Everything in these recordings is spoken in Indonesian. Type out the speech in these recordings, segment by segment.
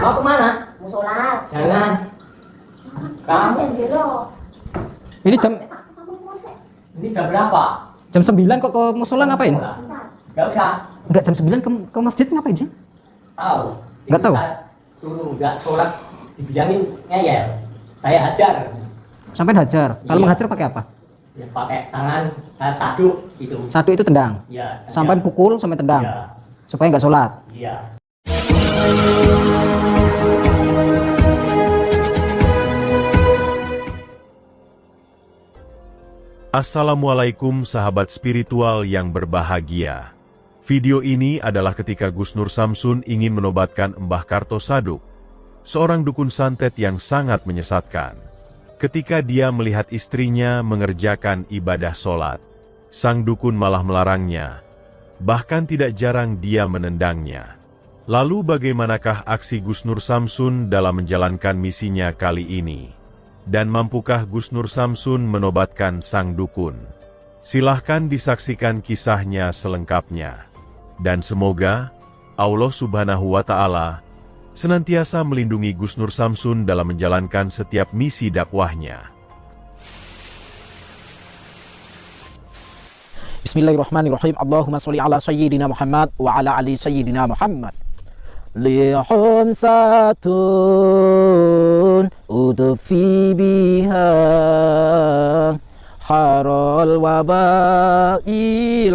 Mau kemana? Mau sholat. Jangan. Kamu Ini jam ini jam berapa? jam 9 kok ke musola ngapain? Gak usah. Enggak jam 9 ke masjid ngapain sih? Tahu. Nggak tahu? Suruh nggak sholat dibilangin ngeyel. Saya hajar. Sampai hajar. Kalau Iya. menghajar pakai apa? Ya pakai tangan saduk gitu. Satu itu tendang. Ya. Sampai pukul sampai tendang. Iya. Supaya nggak sholat. Iya. Assalamualaikum sahabat spiritual yang berbahagia. Video ini adalah ketika Gus Nur Samsun ingin menobatkan Mbah Karto Saduk, seorang dukun santet yang sangat menyesatkan. Ketika dia melihat istrinya mengerjakan ibadah sholat, sang dukun malah melarangnya. Bahkan tidak jarang dia menendangnya. Lalu bagaimanakah aksi Gus Nur Samsun dalam menjalankan misinya kali ini? Dan mampukah Gus Nur Samsun menobatkan sang dukun? Silahkan disaksikan kisahnya selengkapnya. Dan semoga Allah Subhanahu wa Ta'ala senantiasa melindungi Gus Nur Samsun dalam menjalankan setiap misi dakwahnya. Bismillahirrahmanirrahim. Allahumma sholli ala sayyidina Muhammad wa ala ali sayyidina Muhammad. Lihum satun udfi biha harul wabail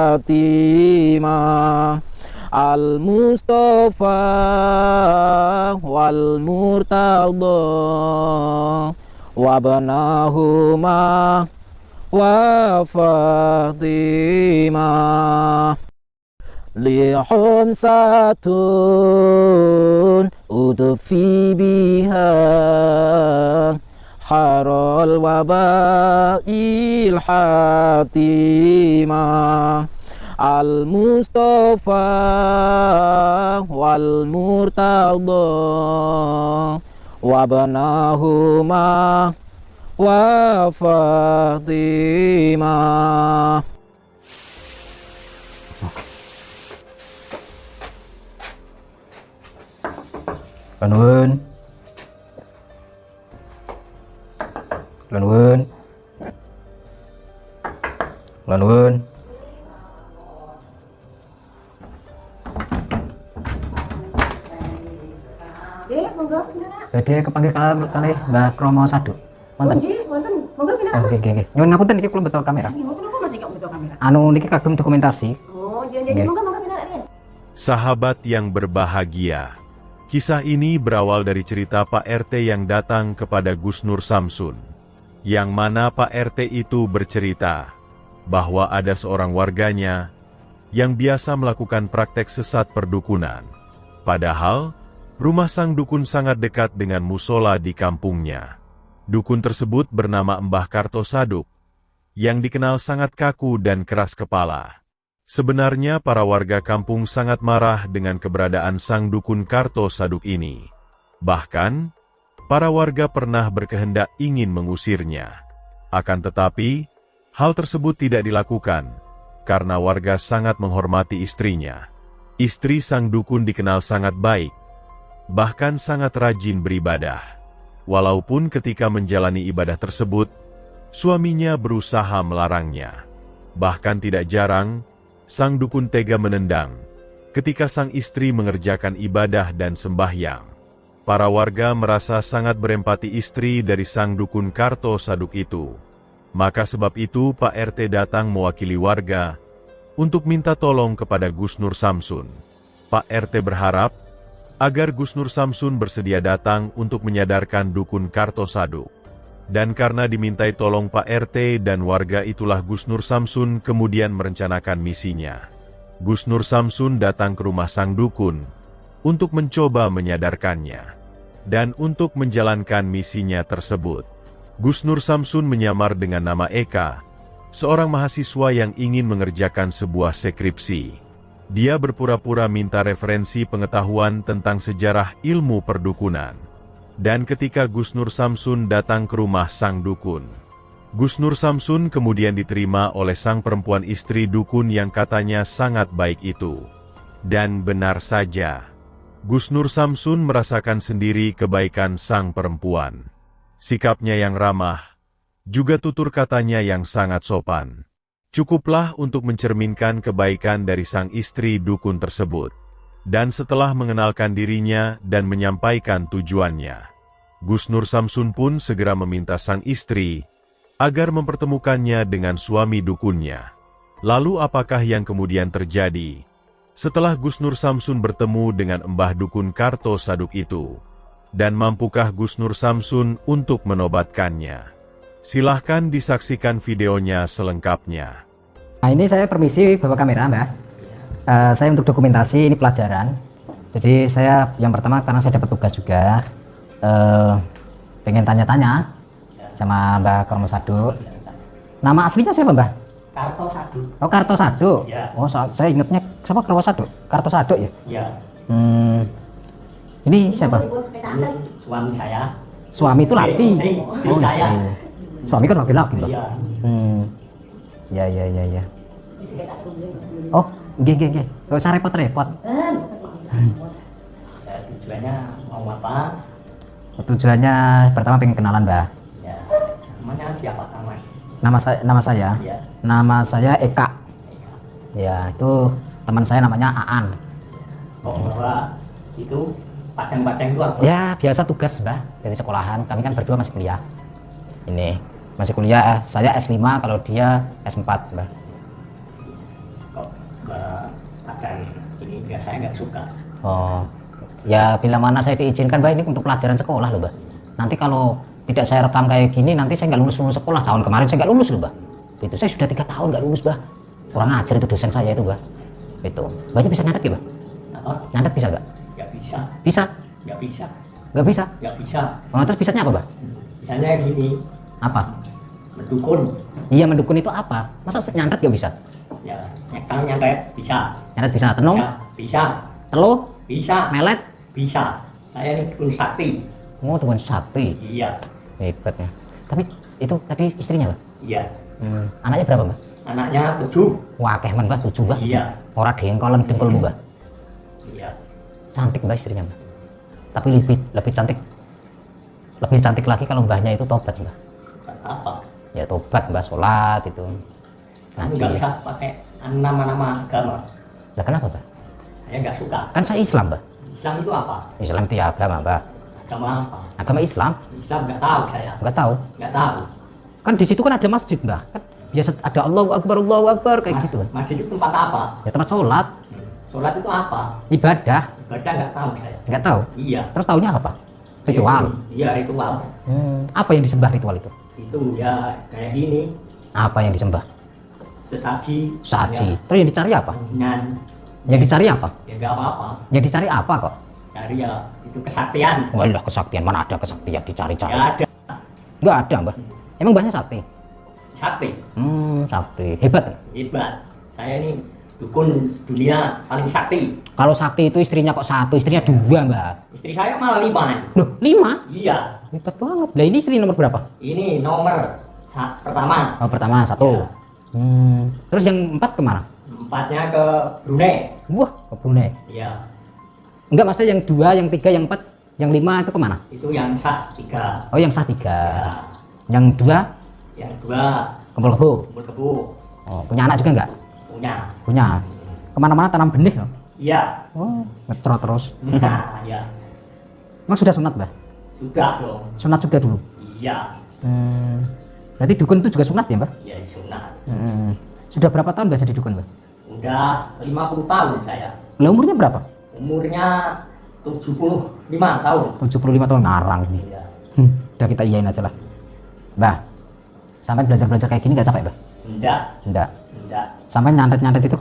hatimah al-mustafa wal murtada wabnahuma wa fatimah lihum satun udfi biha harul wabail hatimah al-mustafa wal murtada wabnahuma wa fatimah. Lanun. Lanun. Lanun. Jadi kepanggil kali Mbah Kromo Saduk. Wonten. Monggo pindah. Oke. Nyuwun ngapunten iki kula betul kamera. Masih kok betul kamera. Anu niki kagem dokumentasi. Oh, jadi monggo pindah. Sahabat yang berbahagia, kisah ini berawal dari cerita Pak RT yang datang kepada Gus Nur Samsun. Yang mana Pak RT itu bercerita bahwa ada seorang warganya yang biasa melakukan praktek sesat perdukunan. Padahal, rumah sang dukun sangat dekat dengan musola di kampungnya. Dukun tersebut bernama Mbah Karto Saduk, yang dikenal sangat kaku dan keras kepala. Sebenarnya para warga kampung sangat marah dengan keberadaan sang dukun Karto Saduk ini. Bahkan, para warga pernah berkehendak ingin mengusirnya. Akan tetapi, hal tersebut tidak dilakukan, karena warga sangat menghormati istrinya. Istri sang dukun dikenal sangat baik, bahkan sangat rajin beribadah. Walaupun ketika menjalani ibadah tersebut, suaminya berusaha melarangnya. Bahkan tidak jarang, sang dukun tega menendang ketika sang istri mengerjakan ibadah dan sembahyang. Para warga merasa sangat berempati istri dari sang dukun Karto Saduk itu. Maka sebab itu Pak RT datang mewakili warga untuk minta tolong kepada Gus Nur Samsun. Pak RT berharap agar Gus Nur Samsun bersedia datang untuk menyadarkan dukun Karto Saduk. Dan karena dimintai tolong Pak RT dan warga itulah Gus Nur Samsun kemudian merencanakan misinya. Gus Nur Samsun datang ke rumah sang dukun untuk mencoba menyadarkannya. Dan untuk menjalankan misinya tersebut, Gus Nur Samsun menyamar dengan nama Eka, seorang mahasiswa yang ingin mengerjakan sebuah skripsi. Dia berpura-pura minta referensi pengetahuan tentang sejarah ilmu perdukunan. Dan ketika Gus Nur Samsun datang ke rumah sang dukun, Gus Nur Samsun kemudian diterima oleh sang perempuan istri dukun yang katanya sangat baik itu. Dan benar saja, Gus Nur Samsun merasakan sendiri kebaikan sang perempuan. Sikapnya yang ramah, juga tutur katanya yang sangat sopan. Cukuplah untuk mencerminkan kebaikan dari sang istri dukun tersebut. Dan setelah mengenalkan dirinya dan menyampaikan tujuannya, Gus Nur Samsun pun segera meminta sang istri agar mempertemukannya dengan suami dukunnya. Lalu apakah yang kemudian terjadi? Setelah Gus Nur Samsun bertemu dengan Mbah Dukun Karto Saduk itu, dan mampukah Gus Nur Samsun untuk menobatkannya? Silahkan disaksikan videonya selengkapnya. Nah ini saya permisi bawa kamera Mbak. Saya untuk dokumentasi ini pelajaran. Jadi saya yang pertama karena saya dapat tugas juga, pengen tanya-tanya sama Mbak Kromo Saduk. Nama aslinya siapa Mbak? Karto Saduk. Oh Karto Saduk. Ya. Oh saya ingatnya siapa Kromo Saduk? Karto Saduk ya? Ya. Ini siapa? Ini suami saya. Suami itu laki. Istri Oh saya. istri. Suami kan laki-laki Mbak. Iya. Ya. Oh, nggih. Gak usah repot-repot. Tujuannya mau apa? Tujuannya pertama pengen kenalan Mbak. Ya. Namanya siapa Mas? Nama saya. Ya. Nama saya Eka. Ya, itu teman saya namanya Aan. Kok bahwa itu padang-padang itu apa? Ya, biasa tugas Mbak dari sekolahan. Kami kan berdua masih kuliah. Ini masih kuliah, saya S5 kalau dia S4 Mbak. Kok padang ini enggak, saya nggak suka. Oh. Ya bila mana saya diizinkan Mbak, ini untuk pelajaran sekolah loh Mbak. Nanti kalau tidak saya rekam kayak gini, nanti saya nggak lulus sekolah. Tahun kemarin saya nggak lulus loh Mbak. Itu saya sudah 3 tahun nggak lulus Mbak. Kurang ajar itu dosen saya itu Mbak. Itu Mbaknya bisa nyantet ya Mbak? Apa? Nyantet bisa nggak? Nggak bisa. Bisa? Nggak bisa. Nggak bisa? Nggak bisa. Oh, terus bisanya apa Mbak? Misalnya gini, Apa? mendukun. Iya mendukun itu apa? Masa nyantet nggak bisa? Ya, kalau nyantet bisa. Nyantet bisa? Tenung? Bisa. Bisa. Teluh? Bisa. Melet? Bisa. Saya ini dukun sakti. Oh dukun sakti. Iya. Hebat ya. Tapi itu tadi istrinya Mbak? Iya. Anaknya berapa Mbak? Anaknya 7. Wah kemen Mbak, 7 Mbak. Iya. Orang dengkolan dengkol Mbak. Iya. Cantik Mbak istrinya Mbak. Tapi lebih cantik lagi kalau mbahnya itu tobat Mbak. Apa? Ya tobat Mbak, sholat itu. Kamu Ngaji. nggak usah pakai nama-nama agama. Lah kenapa Mbak? Saya nggak suka. Kan saya Islam Mbak. Islam itu apa? Islam itu ya agama Mbak. Agama apa? Agama Islam? Islam nggak tahu saya. Nggak tahu. Nggak tahu. Kan di situ kan ada masjid Mbak. Kan biasa ada Allahu Akbar kayak gitu Mbak. Masjid itu tempat apa? Ya tempat sholat, Sholat itu apa? ibadah. Ibadah nggak tahu saya. Nggak tahu. Iya. Terus taunya apa? Ritual. Iya, ritual. Apa yang disembah ritual itu? Itu ya kayak gini. Apa yang disembah? Sesaji. Saji. Terus yang dicari apa? Nyan. Yang dicari apa? Ya nggak apa-apa. Yang dicari apa kok? Cari ya itu kesaktian. Walah kesaktian, mana ada kesaktian dicari-cari? Ya ada. Nggak ada Mbak. Emang mbahnya sakti? Sakti. Sakti. Hebat. Hebat. Saya ini dukun dunia paling sakti. Kalau sakti itu istrinya kok 1, istrinya 2 Mbak. Istri saya malah 5. Loh 5? Iya. Hebat banget. Lah ini istri nomor berapa? Ini nomor pertama. Oh pertama 1. Ya. Terus yang 4 kemana? 4-nya ke Brunei. Wah ke Brunei. Iya. Enggak maksudnya yang 2, yang 3, yang 4, yang 5 itu kemana? Itu yang sah 3. Oh yang sah 3. Ya. Yang 2 Yang 2 kumpul kebo. kumpul kebo. Oh punya anak juga enggak? Punya. Punya. Kemana-mana tanam benih loh. Iya. Oh ngecerot terus. Nah, ya. Emang sudah sunat Mbak? Sudah dong. Sunat juga dulu. Iya. Berarti dukun itu juga sunat ya Mbak? Ya sunat. Sudah berapa tahun Mbak jadi dukun Mbak? Udah 50 tahun saya. Lah umurnya berapa? Umurnya 75 tahun. 75 tahun ngarang ini. Iya. Udah kita iyain aja lah. Mbak, sampai belajar-belajar kayak gini nggak capek Mbak? Enggak. Enggak. Enggak. Sampai nyantet-nyantet itu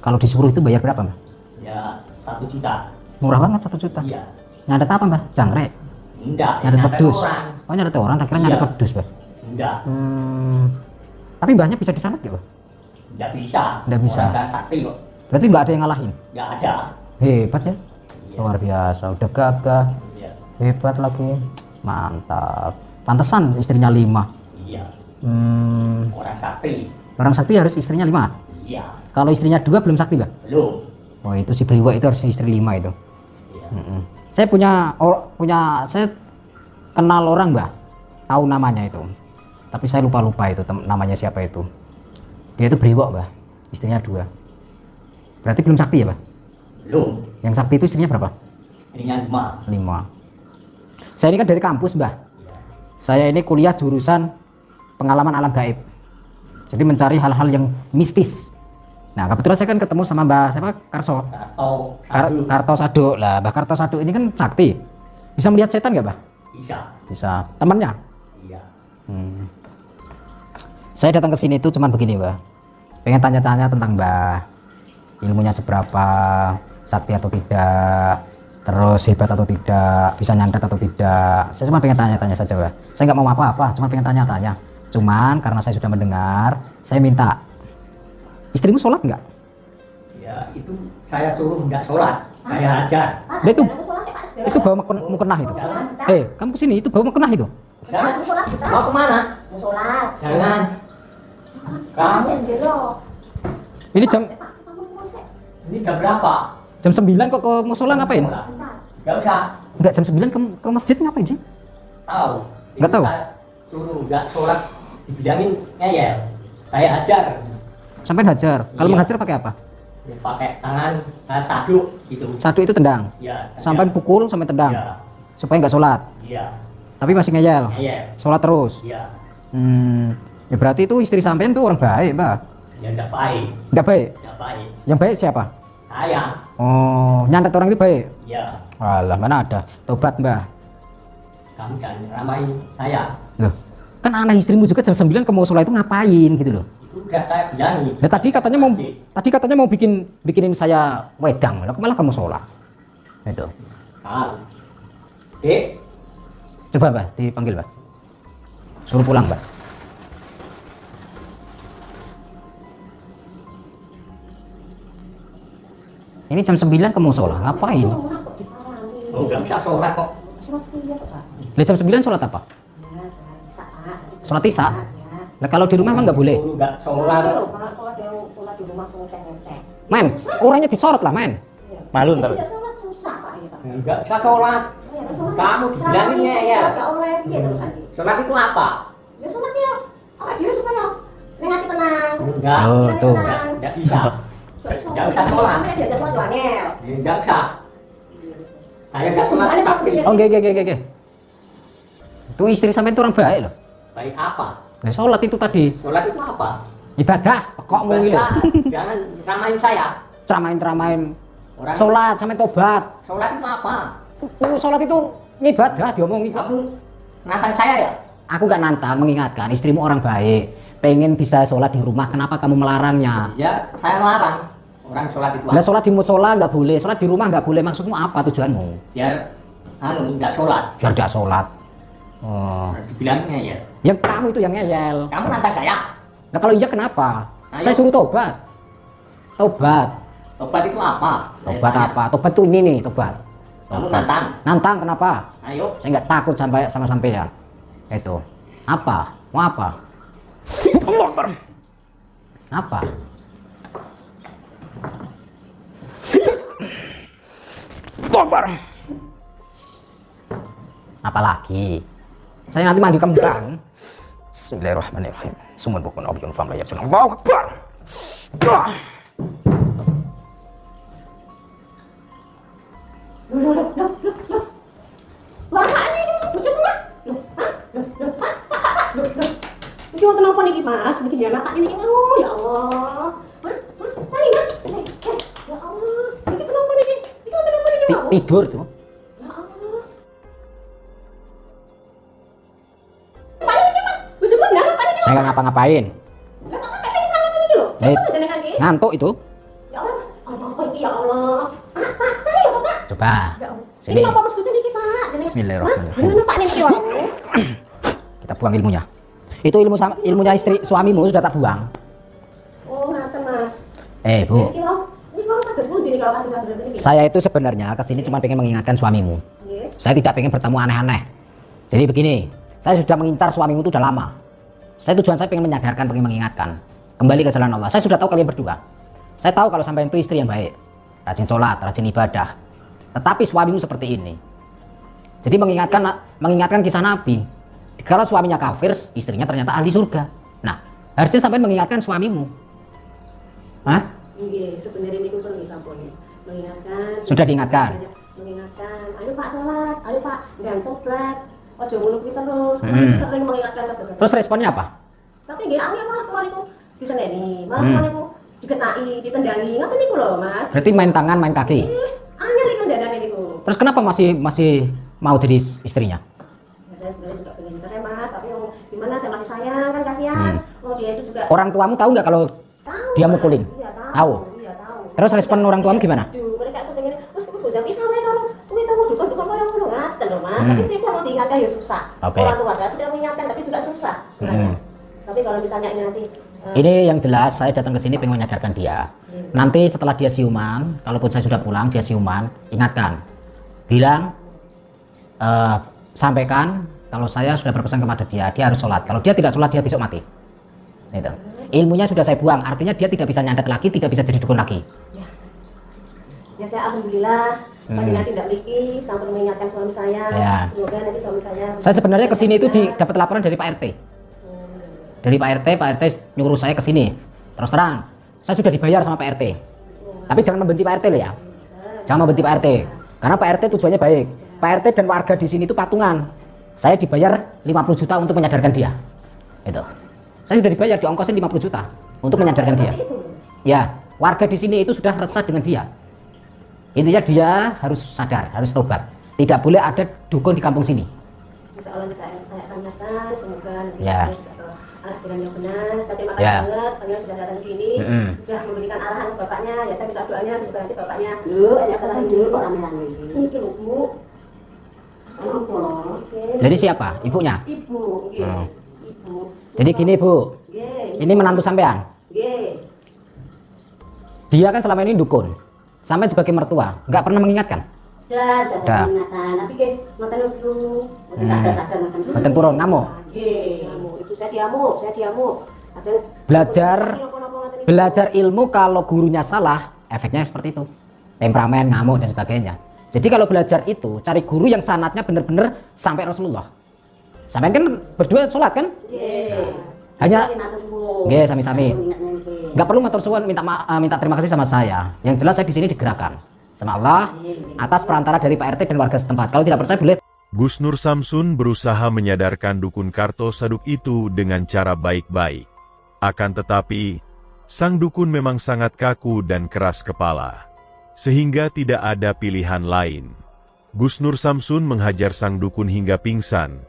kalau disuruh itu bayar berapa Mbak? Ya 1 juta. Murah banget 1 juta. Iya. Nyantet apa Mbak? Jangkrik? Enggak. Nyantet nyantet pedus? orang. Oh nyantet orang, tak kira Iya. nyantet pedus Mbak. Enggak. Tapi mbahnya bisa disantet nggak Mbak? Enggak bisa. Nggak bisa. Orang sakti kok. Berarti nggak ada yang ngalahin? Enggak ada. Hebat ya? Iya. Luar biasa, udah gagah. Iya. Hebat lagi. Mantap. Pantesan istrinya 5. Iya. Orang sakti. Orang sakti harus istrinya 5. Iya. Kalau istrinya 2 belum sakti Mbak? Belum. Oh itu si Briwa itu harus istri 5 itu. Iya. Saya saya kenal orang Mbah, tahu namanya itu, tapi saya lupa itu namanya siapa itu. Dia itu brewok Mbah, istrinya 2. Berarti belum sakti ya Mbah? Belum. Yang sakti itu istrinya berapa? Istrinya 5. 5. Saya ini kan dari kampus Mbah. Saya ini kuliah jurusan pengalaman alam gaib. Jadi mencari hal-hal yang mistis. Nah kebetulan saya kan ketemu sama Mbah siapa? Karto Sado lah. Mbah Karto Sado ini kan sakti. Bisa melihat setan nggak Mbah? Bisa. Bisa. Temannya? Iya. Saya datang ke sini itu cuman begini Mbah. Pengen tanya-tanya tentang Mbah. Ilmunya seberapa, sakti atau tidak, terus hebat atau tidak, bisa nyantet atau tidak. Saya cuma pengen tanya-tanya saja Mbah. Saya nggak mau apa-apa, cuma pengen tanya-tanya. Cuman karena saya sudah mendengar, saya minta, istrimu sholat nggak? Ya itu saya suruh nggak sholat, saya ajar. Nah, itu bawa mukenah itu. Kamu kesini itu bawa mukenah itu. Jangan. Mau kemana? Mau sholat. Jangan. Kamu Ini jam berapa? jam 9 kok ke musola ngapain? Nggak usah. Enggak, jam 9 ke masjid ngapain sih? Tahu. Nggak tahu. Saya suruh nggak sholat, dibilangin ngeyel. Saya ajar. Sampai hajar. Kalau Iya. menghajar pakai apa? Ya, pakai tangan saduk gitu. Satu itu tendang. Ya. Sampai pukul sampai tendang. Iya. Supaya nggak sholat. Iya. Tapi masih ngeyel. Ngeyel. Sholat terus. Iya. Ya berarti itu istri sampean tuh orang baik, Mbak. Ya nggak baik. Nggak baik. Nggak baik. Yang baik siapa? Saya. Oh, nyantet orang itu baik. Ya. Alah, mana ada. Tobat, Mbak. Kamu jangan ramain saya. Loh, kan anak istrimu juga jam 9 ke musola itu ngapain gitu loh. Itu udah saya bilangin. Nah, tadi katanya mau bikinin saya wedang, malah kamu sholat. Itu. Tahu. Coba Mbak, dipanggil Mbak. Suruh pulang Mbak. Ini jam 9 ke musola, ngapain? Oh, nggak bisa sholat kok. Lah jam 9 sholat apa? Sholat isya? Nah kalau di rumah emang nggak boleh? Suruh nggak sholat. Sholat di rumah ngecek-ngecek. Men, orangnya disorot lah men. Malu ntar. Tidak sholat susah Pak ya Pak. Nggak bisa sholat. Kamu dibilangin ngeyel. Enggak oleh dia terus aja. Sholat itu apa? Ya sholat ya. Apa dia supaya hati tenang. Enggak. Oh, tuh. Nggak bisa. Nggak usah sholat. Dia ada sholat juangel. Nggak usah. Saya nggak sholat sakti. Oh nggak. Itu istri sampai itu orang baik loh. Baik apa? Nah sholat itu tadi Sholat itu apa? ibadah, pokokmu ini loh. Jangan ramain saya. Ceramain. Orang Sholat sampai tobat. sholat itu apa? Sholat itu ibadah diomongi kok. Kamu nantang saya ya? Aku gak nantang, mengingatkan istrimu orang baik, pengen bisa sholat di rumah, kenapa kamu melarangnya? Ya, saya larang. Orang sholat itu Nah apa? sholat di musola nggak boleh, sholat di rumah nggak boleh, maksudmu apa tujuanmu? Ya, nggak sholat. Biar tidak sholat. Oh, Dibilangnya ya. yang kamu itu yang ngeyel. Kamu nantang saya. Nah kalau iya kenapa? Ayo. Saya suruh tobat. Tobat. Tobat itu apa? Saya Tobat tanya. apa? Tobat tuh ini nih, tobat. Kamu nantang. Nantang kenapa? Ayo. Saya nggak takut sama sampean. Itu. Apa? Mau apa? Apa? Apalagi? Saya nanti mandi kembang. Bismillahirrahmanirrahim. Sumun bukun abiyun fam layar sunnah. Allahu Akbar. Bapak ini bocah Mas. Loh, Mas. Loh. Ini mau kenapa nih Mas? Bikin dia makan ini. Oh, ya Allah. Mas, tadi Mas. Ya Allah. Ini kenapa nih? Ini mau kenapa nih? Ya Allah. Tidur tuh. Ya Allah. Pak ini Mas. Bocah Mas kenapa Pak ini? Saya nggak ngapa-ngapain. Lah masa Pepe di sana tadi lho. Eh, Coba jangan lagi. Ngantuk itu. Ya Allah. Apa ini ya Allah? Apa? Tadi ya Bapak. Coba. Ya Allah. Sini. Ini apa maksudnya nih Pak? Jangan- Bismillahirrahmanirrahim. Mas, gimana Pak nih ya Allah? Kita buang ilmunya. Itu ilmunya istri suamimu sudah tak buang. Oh, ngaten Mas. Bu. Ini kalau tak gabung gini kalau tak gini. Saya itu sebenarnya kesini cuma pengen mengingatkan suamimu. Nggih. Saya tidak pengen bertemu aneh-aneh. Jadi begini, saya sudah mengincar suamimu itu udah lama. Tujuan saya pengen menyadarkan, pengen mengingatkan. Kembali ke jalan Allah. Saya sudah tahu kalian berdua. Saya tahu kalau sampai itu istri yang baik. Rajin sholat, rajin ibadah. tetapi suamimu seperti ini. Jadi mengingatkan kisah Nabi. Kalau suaminya kafir, istrinya ternyata ahli surga. Nah, harusnya sampai mengingatkan suamimu. Hah? Iya, sebenarnya ini pun sampun mengingatkan. Sudah diingatkan. Mengingatkan, ayo Pak sholat, ayo Pak jangan tobat, ojo ngono kuwi terus. Sering mengingatkan terus. Terus responnya apa? Tapi nggih angel malah kemarin itu diseneni, malah kemarin itu diketai, ditendangi, ngoten niku lho Mas. Berarti main tangan, main kaki. Angel iku ndandane niku. Terus kenapa masih mau jadi istrinya? Ya, saya sebenarnya juga pengen cerai Mas, tapi gimana saya masih sayang kan kasihan. Oh dia itu juga Orang tuamu tahu nggak kalau tahu, dia mukulin? Iya, Tahu. Iya, tahu. Terus respon orang tuamu gimana? Mereka itu pengen, terus aku jangan bisa main karo kuwi tahu dukun-dukun koyo ngono ngaten lho Mas. Tapi ini kalau diingatkan ya susah. Oke. Orang tua saya sudah mengingatkan tapi juga susah. Tapi kalau misalnya ini nanti Ini yang jelas saya datang ke sini pengen menyadarkan dia. Nanti setelah dia siuman, kalaupun saya sudah pulang dia siuman, ingatkan, bilang, sampaikan kalau saya sudah berpesan kepada dia harus sholat. Kalau dia tidak sholat dia besok mati. Itu. Ilmunya sudah saya buang, artinya dia tidak bisa nyandat lagi, tidak bisa jadi dukun lagi. ya saya alhamdulillah pagi nanti tidak memiliki sampai mengingatkan suami saya. Ya. Semoga nanti suami saya. Saya sebenarnya ke sini itu dapat laporan dari Pak RT. Dari Pak RT nyuruh saya ke sini. Terus terang, saya sudah dibayar sama Pak RT. Tapi jangan membenci Pak RT loh ya. Jangan membenci Pak RT. Karena Pak RT tujuannya baik. Pak RT dan warga di sini itu patungan. Saya dibayar 50 juta untuk menyadarkan dia. Itu. Saya sudah dibayar diongkosin 50 juta untuk menyadarkan dia. Ya, warga di sini itu sudah resah dengan dia. Intinya dia harus sadar, harus tobat. Tidak boleh ada dukun di kampung sini. Insya Allah saya tanyakan, semoga nanti Ya. arah jalan yang benar. Saya terima Ya. kasih banget, beliau sudah datang ke sini, sudah memberikan arahan ke bapaknya. Ya saya minta doanya semoga nanti bapaknya. Ya kalian dulu kok rame-rame ini loh Bu. Jadi siapa? Ibunya? Ibu, nggih. Ibu. Jadi gini Bu, Nggih. ini menantu sampean. Nggih. Dia kan selama ini dukun. Sampai sebagai mertua, nggak pernah mengingatkan. Dah. Tapi ke ngoten niku, sadar-sadar ngoten. Mboten purun ngamuk. Nggih, ngamuk. Itu saya diamuk. Ada Belajar ilmu kalau gurunya salah, efeknya seperti itu. Temperamen, ngamuk dan sebagainya. Jadi kalau belajar itu, cari guru yang sanatnya benar-benar sampai Rasulullah. Sampai kan berdua sholat kan? Hanya nggih sami-sami. Nggak perlu matur suwun minta terima kasih sama saya. Yang jelas saya di sini digerakkan sama Allah atas perantara dari Pak RT dan warga setempat. Kalau tidak percaya boleh. Gus Nur Samsun berusaha menyadarkan dukun Karto Saduk itu dengan cara baik-baik. Akan tetapi, sang dukun memang sangat kaku dan keras kepala. Sehingga tidak ada pilihan lain. Gus Nur Samsun menghajar sang dukun hingga pingsan,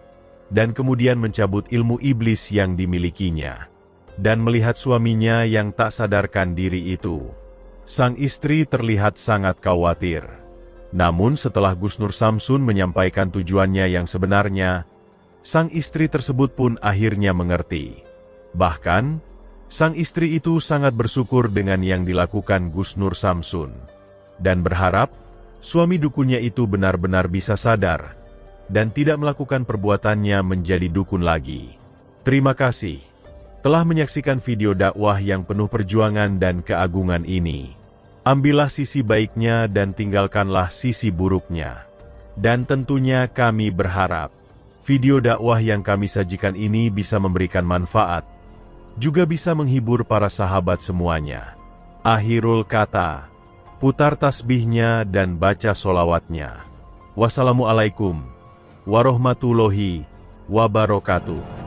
dan kemudian mencabut ilmu iblis yang dimilikinya. Dan melihat suaminya yang tak sadarkan diri itu, sang istri terlihat sangat khawatir. Namun setelah Gus Nur Samsun menyampaikan tujuannya yang sebenarnya, sang istri tersebut pun akhirnya mengerti. Bahkan, sang istri itu sangat bersyukur dengan yang dilakukan Gus Nur Samsun, dan berharap suami dukunnya itu benar-benar bisa sadar, dan tidak melakukan perbuatannya menjadi dukun lagi. Terima kasih telah menyaksikan video dakwah yang penuh perjuangan dan keagungan ini. Ambillah sisi baiknya dan tinggalkanlah sisi buruknya. Dan tentunya kami berharap video dakwah yang kami sajikan ini bisa memberikan manfaat, juga bisa menghibur para sahabat semuanya. Akhirul kata, putar tasbihnya dan baca solawatnya. Wassalamualaikum warahmatullahi wabarakatuh.